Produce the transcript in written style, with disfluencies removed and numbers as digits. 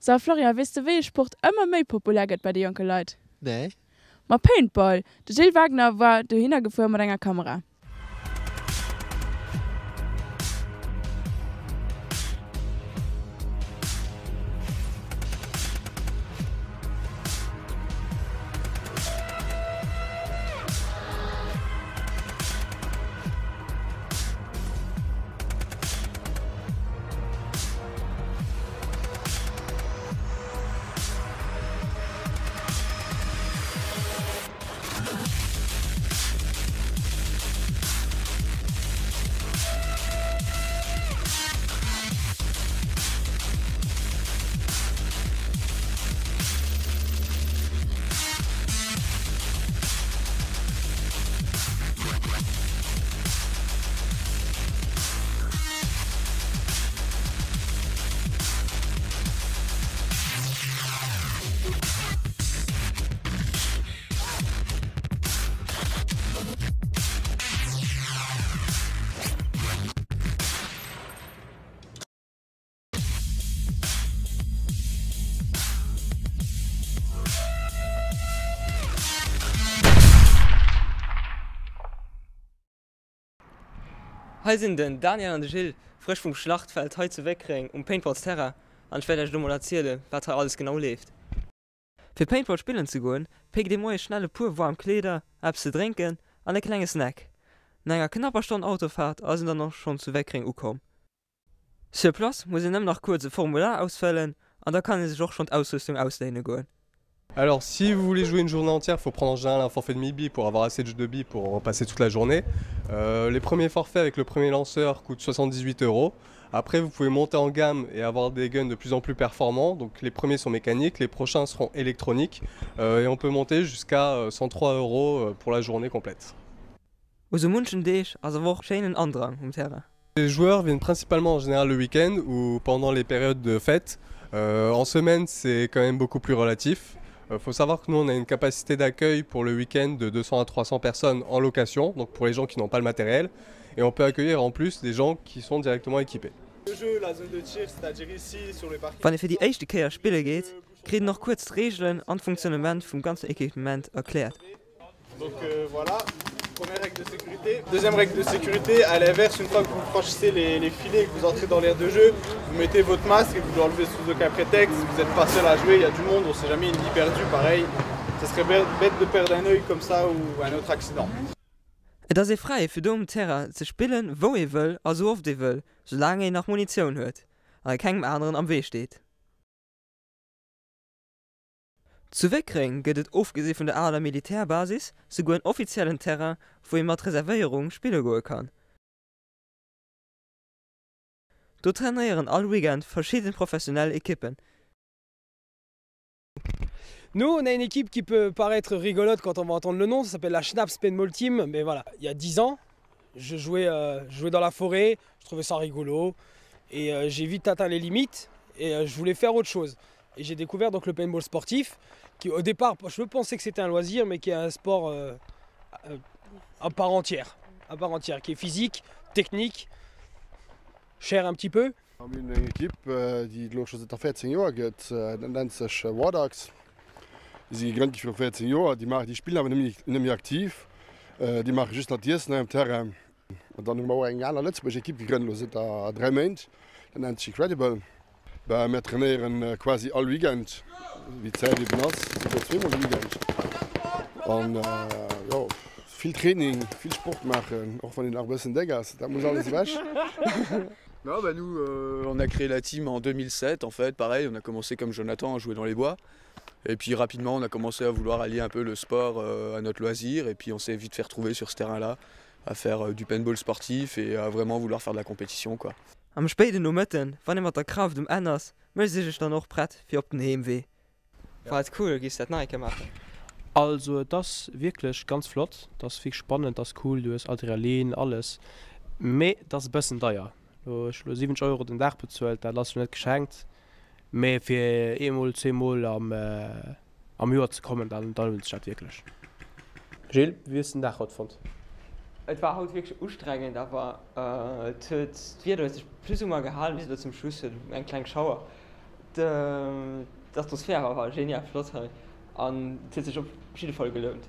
So, Florian, weißt du, welcher Sport immer mehr populär geht bei den jungen Leuten? Nee. Mit Paintball. Der Gilles Wagner war da hingefahren mit einer Kamera. Hi sind den Daniel und Gilles frisch vom Schlachtfeld heute wegkriegen Paintballs Terra und später ich mal erzählen, was da alles genau lebt. Für Paintball spielen zu gehen, pick die neue schnelle pur warm Kleider, etwas zu trinken und einen kleinen Snack. Nach einer knapper Stunde Autofahrt sind dann noch schon zu wegkriegen gekommen. Sur place muss ich noch kurz ein Formular ausfüllen und da kann ich sich auch schon die Ausrüstung auslehnen gehen. Alors si vous voulez jouer une journée entière, il faut prendre en général un forfait de 1000 billes pour avoir assez de jeux de billes pour passer toute la journée. Les premiers forfaits avec le premier lanceur coûtent 78 €. Après vous pouvez monter en gamme et avoir des guns de plus en plus performants. Donc les premiers sont mécaniques, les prochains seront électroniques. Et on peut monter jusqu'à 103 € pour la journée complète. Also München dich, also auch schönen Andrang Terra. Les joueurs viennent principalement en général le week-end ou pendant les périodes de fête. En semaine c'est quand même beaucoup plus relatif. Il faut savoir que nous on a une capacité d'accueil pour le week-end de 200 à 300 personnes en location, donc pour les gens qui n'ont pas le matériel, et on peut accueillir en plus des gens qui sont directement équipés. Le jeu, la zone de tir, c'est-à-dire ici sur le parking. Wenn ihr für die erste Kehr spielen geht, kriegt noch kurz die Regeln und Funktionament vom ganzen Equipment erklärt. Donc voilà, première règle de sécurité. Deuxième règle de sécurité, à l'inverse, une fois que vous franchissez les filets et que vous entrez dans l'aire de jeu, vous mettez votre masque et vous l'enlevez sous aucun prétexte. Vous n'êtes pas seul à jouer, il y a du monde, on ne sait jamais, une vie perdue, pareil. Ça serait bête de perdre un œil comme ça ou un autre accident. Das ist frei für Dom Terra zu spielen, wo ihr will, also oft ihr will, solange ihr nach Munition hört, und keinem anderen am Weg steht. Zu Wegkriegen geht es aufgesehen von der Ader Militärbasis sogar einen offiziellen Terrain, wo ihr mit Reservierung spielen gehen kann. Dort trainieren all weekend verschiedene professionnelle Equipen. Nous, on a une équipe qui peut paraître rigolote quand on va entendre le nom, ça s'appelle la Schnaps Paintball Team, mais voilà, il y a 10 ans, je jouais dans la forêt, je trouvais ça rigolo, et j'ai vite atteint les limites, et je voulais faire autre chose. Et j'ai découvert donc le paintball sportif, qui au départ, je pensais que c'était un loisir, mais qui est un sport à part entière, qui est physique, technique, cher un petit peu. Wir haben eine Equipe, die schon seit 14 Jahren geht, nennt sich War Dogs. Sie sind für 14 Jahre, die spielen aber nicht mehr aktiv. Die machen just das Erste im Terrain. Und dann haben wir eine andere letzte Equipe gegründet, sind da 3 Monate, das nennt sich Credible. Wir trainieren quasi all Weekend, wie Zeit eben das, sogar zweimal im Weekend. Und ja, viel Training, viel Sport machen, auch wenn ich noch ein bisschen Degas, da muss alles weg. Non, bah nous, on a créé la team en 2007, en fait, pareil, on a commencé comme Jonathan à jouer dans les bois. Et puis rapidement, on a commencé à vouloir allier un peu le sport à notre loisir. Et puis on s'est vite fait retrouver sur ce terrain-là, à faire du paintball sportif et à vraiment vouloir faire de la compétition, quoi. Am späten Momenten, wenn ihr mit der Kraft anders, möchte ich dann auch bereit für auf den Heimweh. War es cool, gehst du das neu machen? Also das ist wirklich ganz flott, das ist viel spannend, das ist cool, du hast Adrenalin, alles. Aber das ist ein bisschen teuer. Ich habe 7 € den Tag bezahlt, das lasse ich nicht geschenkt. Aber für einmal, 10 am Jahr zu kommen, dann will ich das wirklich. Gilles, wie ist denn der heute gefunden? Es war halt wirklich anstrengend, aber es wird sich plus oder gehalten, bis zum Schluss, einen kleinen Schauer. die Atmosphäre war genial flott und das hat sich auf jeden Fall gelohnt.